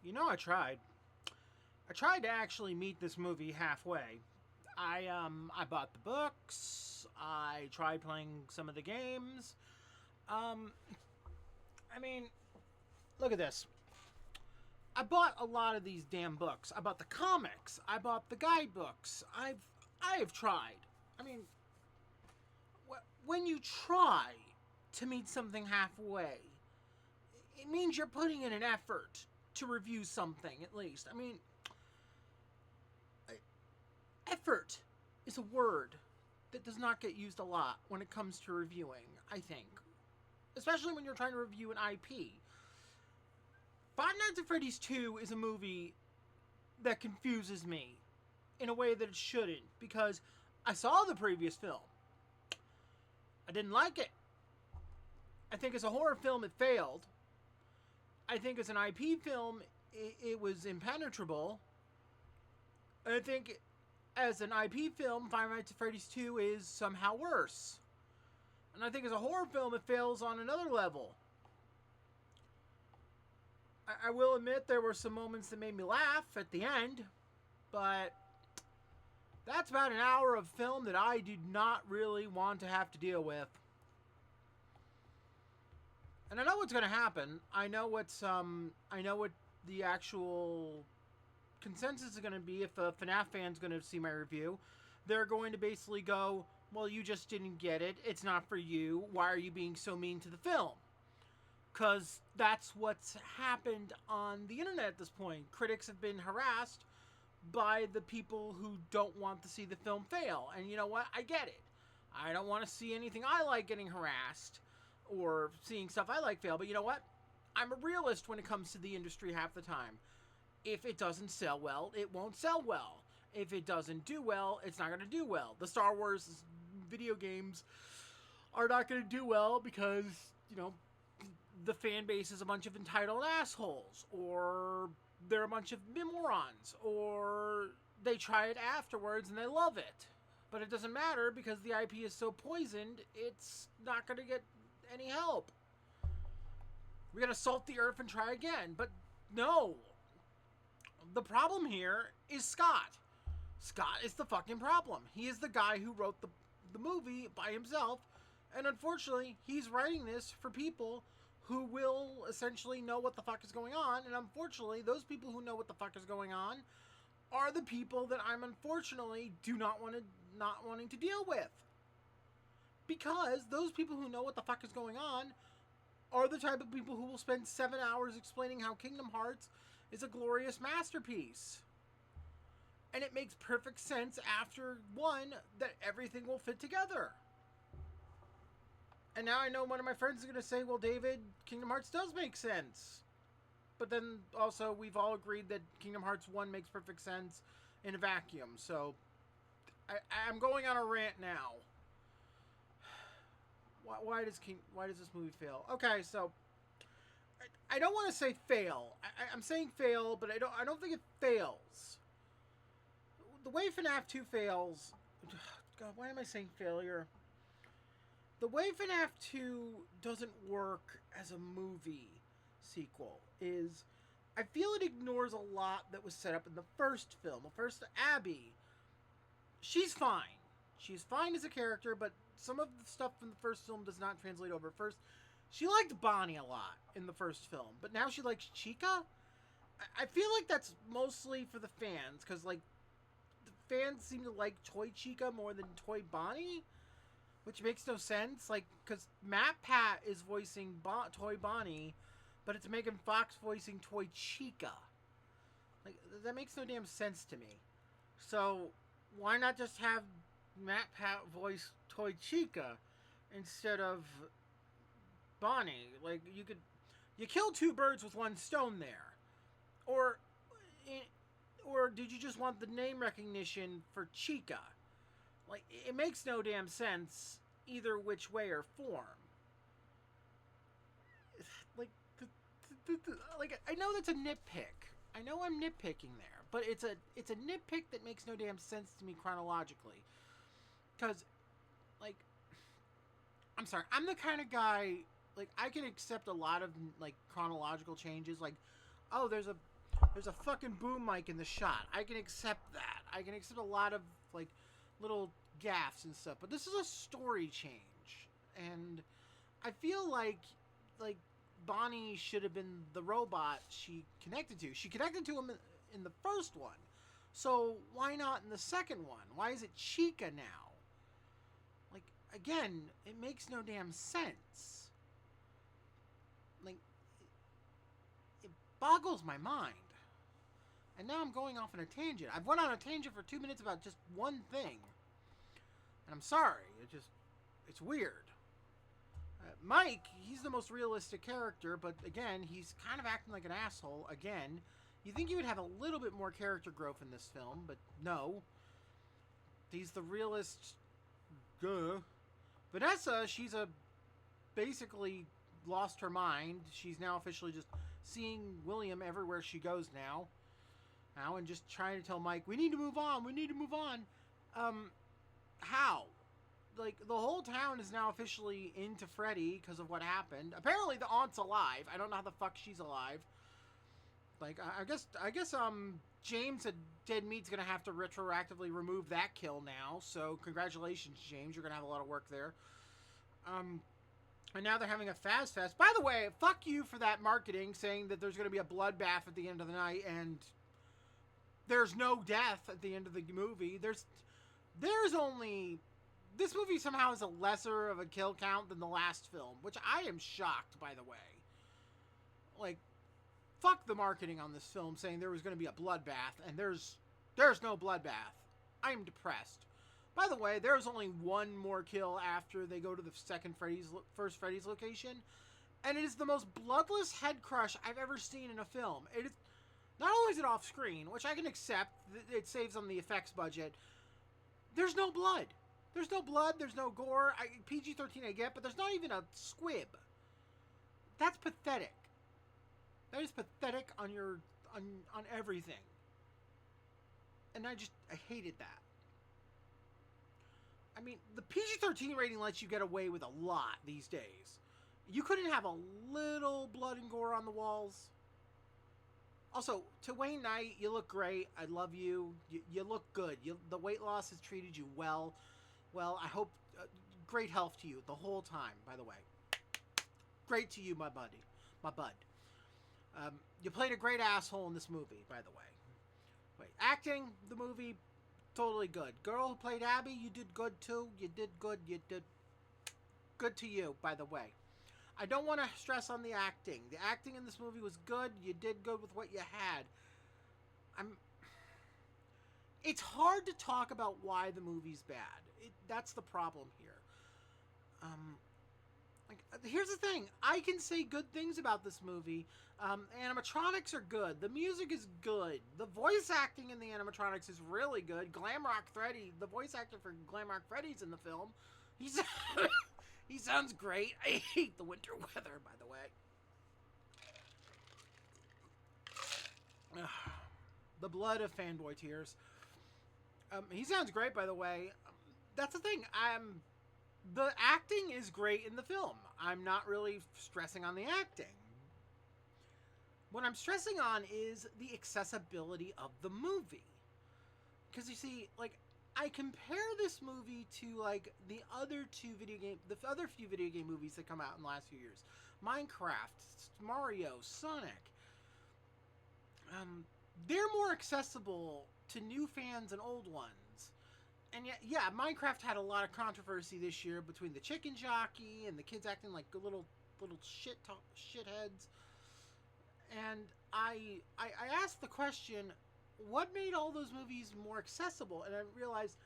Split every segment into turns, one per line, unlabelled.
I tried. I tried to actually meet this movie halfway. I bought the books. I tried playing some of the games. Um, I mean, look at this. I bought a lot of these damn books. I bought the comics. I bought the guidebooks. I have tried. I mean, when you try to meet something halfway, it means you're putting in an effort to review something, at least. I mean, effort is a word that does not get used a lot when it comes to reviewing, I think. Especially when you're trying to review an IP. Five Nights at Freddy's 2 is a movie that confuses me in a way that it shouldn't, because I saw the previous film. I didn't like it. I think as a horror film, it failed. I think as an IP film, it was impenetrable. And I think as an IP film, Five Nights at Freddy's 2 is somehow worse. And I think as a horror film, it fails on another level. I will admit there were some moments that made me laugh at the end, but that's about an hour of film that I do not really want to have to deal with. And I know what's going to happen. I know what the actual consensus is going to be. If a FNAF fan's going to see my review, they're going to basically go, well, you just didn't get it. It's not for you. Why are you being so mean to the film? Because that's what's happened on the internet at this point. Critics have been harassed by the people who don't want to see the film fail. And you know what? I get it. I don't want to see anything I like getting harassed or seeing stuff I like fail. But you know what? I'm a realist when it comes to the industry half the time. If it doesn't sell well, it won't sell well. If it doesn't do well, it's not going to do well. The Star Wars video games are not going to do well because, the fan base is a bunch of entitled assholes, or they're a bunch of morons, or they try it afterwards and they love it. But it doesn't matter because the IP is so poisoned, it's not going to get any help. We're going to salt the earth and try again. But no. The problem here is Scott. Scott is the fucking problem. He is the guy who wrote the movie by himself. And unfortunately, he's writing this for people who will essentially know what the fuck is going on. And unfortunately, those people who know what the fuck is going on are the people that I'm unfortunately not wanting to deal with. Because those people who know what the fuck is going on are the type of people who will spend 7 hours explaining how Kingdom Hearts is a glorious masterpiece. And it makes perfect sense after one that everything will fit together. And now I know one of my friends is going to say, well, David, Kingdom Hearts does make sense. But then also we've all agreed that Kingdom Hearts 1 makes perfect sense in a vacuum. So I'm going on a rant now. Why does this movie fail? Okay, so I don't want to say fail. I'm saying fail, but I don't think it fails. The way FNAF 2 fails... God, why am I saying failure? The way FNAF 2 doesn't work as a movie sequel is... I feel it ignores a lot that was set up in the first film. The first Abby, she's fine. She's fine as a character, but some of the stuff from the first film does not translate over. First, she liked Bonnie a lot in the first film, but now she likes Chica? I feel like that's mostly for the fans, because, the fans seem to like Toy Chica more than Toy Bonnie, which makes no sense, because Matt Pat is voicing Toy Bonnie, but it's Megan Fox voicing Toy Chica. That makes no damn sense to me. So, why not just have Matt Pat voice Toy Chica instead of Bonnie? You kill two birds with one stone there. Or did you just want the name recognition for Chica? It makes no damn sense either which way or form. I know that's a nitpick. I know I'm nitpicking there, but it's a nitpick that makes no damn sense to me chronologically. Because, I'm sorry, I'm the kind of guy, I can accept a lot of, chronological changes. Oh, there's a There's a fucking boom mic in the shot. I can accept that. I can accept a lot of, like, little gaffes and stuff. But this is a story change. And I feel like Bonnie should have been the robot she connected to. She connected to him in the first one. So why not in the second one? Why is it Chica now? Like, again, it makes no damn sense. Like, it boggles my mind. And now I'm going off on a tangent. I've went on a tangent for 2 minutes about just one thing. And I'm sorry. It's weird. Mike, he's the most realistic character, but again, he's kind of acting like an asshole again. You think he would have a little bit more character growth in this film, but no. He's the realist. Vanessa, she's basically lost her mind. She's now officially just seeing William everywhere she goes now, and just trying to tell Mike, we need to move on. How? Like, the whole town is now officially into Freddy because of what happened. Apparently the aunt's alive. I don't know how the fuck she's alive. Like, I guess James at Dead Meat's gonna have to retroactively remove that kill now. So congratulations, James. You're gonna have a lot of work there. And now they're having a Fast Fest. By the way, fuck you for that marketing saying that there's gonna be a bloodbath at the end of the night and there's no death at the end of the movie. There's only... This movie somehow is a lesser of a kill count than the last film, which I am shocked, by the way. Like, fuck the marketing on this film saying there was going to be a bloodbath, and there's no bloodbath. I am depressed. By the way, there's only one more kill after they go to the first Freddy's location, and it is the most bloodless head crush I've ever seen in a film. It is not only is it off screen, which I can accept, it saves on the effects budget. There's no blood. There's no blood, there's no gore. PG-13 I get, but there's not even a squib. That's pathetic. That is pathetic on everything. And I hated that. I mean, the PG-13 rating lets you get away with a lot these days. You couldn't have a little blood and gore on the walls. Also, to Wayne Knight, you look great. I love you. You look good. The weight loss has treated you well. Well, I hope... great health to you the whole time, by the way. Great to you, my buddy. My bud. You played a great asshole in this movie, by the way. Wait, acting, the movie, totally good. Girl who played Abby, you did good too. You did good. You did good to you, by the way. I don't want to stress on the acting. The acting in this movie was good. You did good with what you had. It's hard to talk about why the movie's bad. That's the problem here. Here's the thing. I can say good things about this movie. Animatronics are good. The music is good. The voice acting in the animatronics is really good. Glamrock Freddy, the voice actor for Glamrock Freddy's in the film. He sounds great. I hate the winter weather, by the way. The blood of fanboy tears. He sounds great, by the way. That's the thing. The acting is great in the film. I'm not really stressing on the acting. What I'm stressing on is the accessibility of the movie. Because you see, like, I compare this movie to, like, the other few video game movies that come out in the last few years. Minecraft, Mario, Sonic. They're more accessible to new fans and old ones. And yet, yeah, Minecraft had a lot of controversy this year between the chicken jockey and the kids acting like little shitheads. And I asked the question, what made all those movies more accessible? And I realized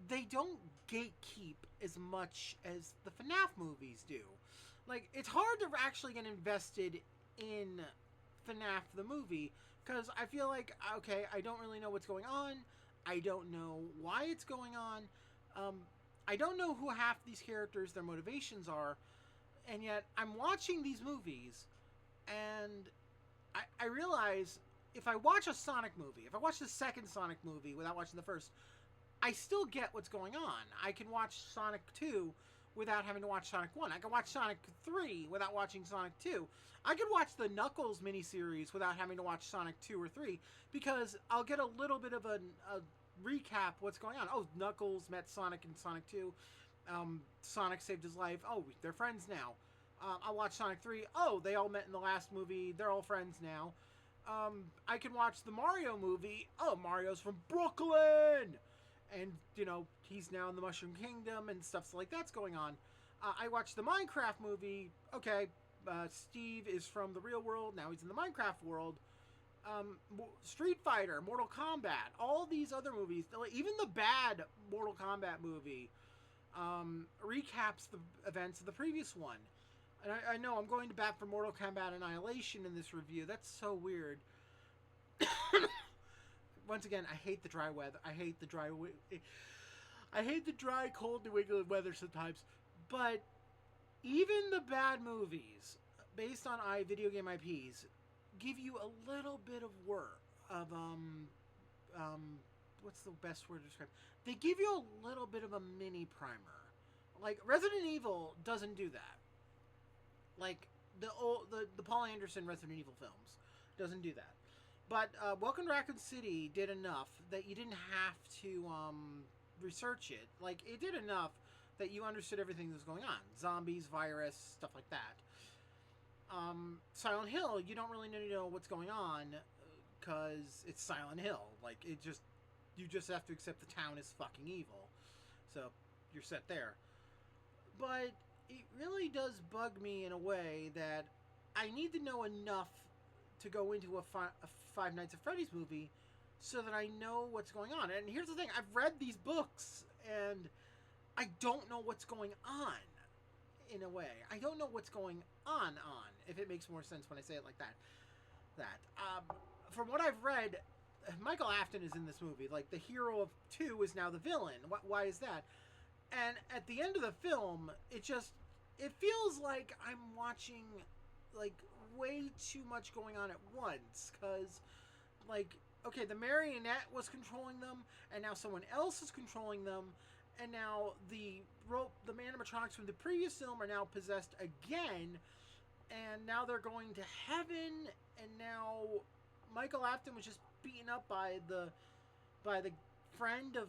they don't gatekeep as much as the FNAF movies do. Like, it's hard to actually get invested in FNAF the movie because I feel like, okay, I don't really know what's going on. I don't know why it's going on. I don't know who half these characters, their motivations are. And yet, I'm watching these movies, and I realize if I watch a Sonic movie, if I watch the second Sonic movie without watching the first, I still get what's going on. I can watch Sonic 2 without having to watch Sonic 1. I can watch Sonic 3 without watching Sonic 2. I could watch the Knuckles miniseries without having to watch Sonic 2 or 3 because I'll get a little bit of a recap what's going on. Oh, Knuckles met Sonic in Sonic 2. Sonic saved his life. Oh, they're friends now. I'll watch Sonic 3. Oh, they all met in the last movie. They're all friends now. I can watch the Mario movie. Oh, Mario's from Brooklyn! And, you know, he's now in the Mushroom Kingdom and stuff like that's going on. I watched the Minecraft movie. Okay, Steve is from the real world. Now he's in the Minecraft world. Street Fighter, Mortal Kombat, all these other movies, even the bad Mortal Kombat movie, recaps the events of the previous one. And I know I'm going to bat for Mortal Kombat Annihilation in this review. That's so weird. Once again, I hate the dry weather. I hate the dry, cold New England weather sometimes. But even the bad movies, based on video game IPs, give you a little bit of work of what's the best word to describe? They give you a little bit of a mini primer. Like Resident Evil doesn't do that. Like the Paul Anderson Resident Evil films doesn't do that. But Welcome to Raccoon City did enough that you didn't have to research it. Like it did enough that you understood everything that was going on. Zombies, virus, stuff like that. Silent Hill, you don't really need to know what's going on because it's Silent Hill. Like you just have to accept the town is fucking evil. So you're set there. But it really does bug me in a way that I need to know enough to go into a Five Nights at Freddy's movie so that I know what's going on. And here's the thing, I've read these books and I don't know what's going on in a way. I don't know what's going on, if it makes more sense when I say it like that. From what I've read, Michael Afton is in this movie. Like, the hero of 2 is now the villain. Why is that? And at the end of the film, it feels like I'm watching, like, way too much going on at once. Because, like, okay, the marionette was controlling them, and now someone else is controlling them, and now the animatronics from the previous film are now possessed again, and now they're going to heaven, and now Michael Afton was just beaten up by the friend of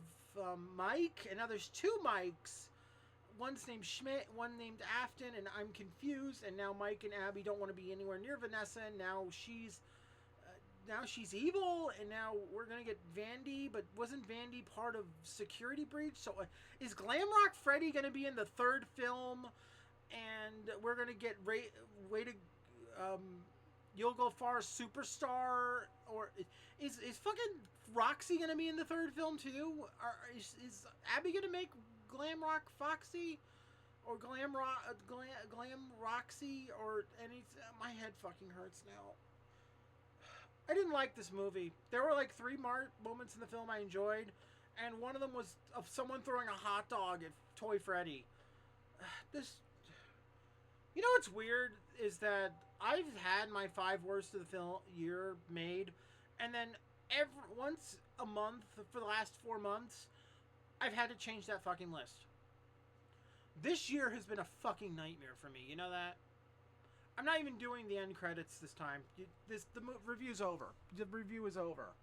Mike, and now there's 2 Mikes. One's named Schmidt, one named Afton, and I'm confused, and now Mike and Abby don't want to be anywhere near Vanessa, and now she's evil, and now we're gonna get Vandy, but wasn't Vandy part of Security Breach? So is Glamrock Freddy gonna be in the 3rd film, and we're gonna get You'll Go Far Superstar, or is fucking Roxy gonna be in the 3rd film too? Or is Abby gonna make Glamrock Foxy, or Glam Roxy, or any? My head fucking hurts now. I didn't like this movie. There were like 3 moments in the film I enjoyed, and one of them was of someone throwing a hot dog at Toy Freddy. You know what's weird is that I've had my 5 worst of the film year made, and then once a month for the last 4 months, I've had to change that fucking list. This year has been a fucking nightmare for me. You know that? I'm not even doing the end credits this time. The review's over. The review is over.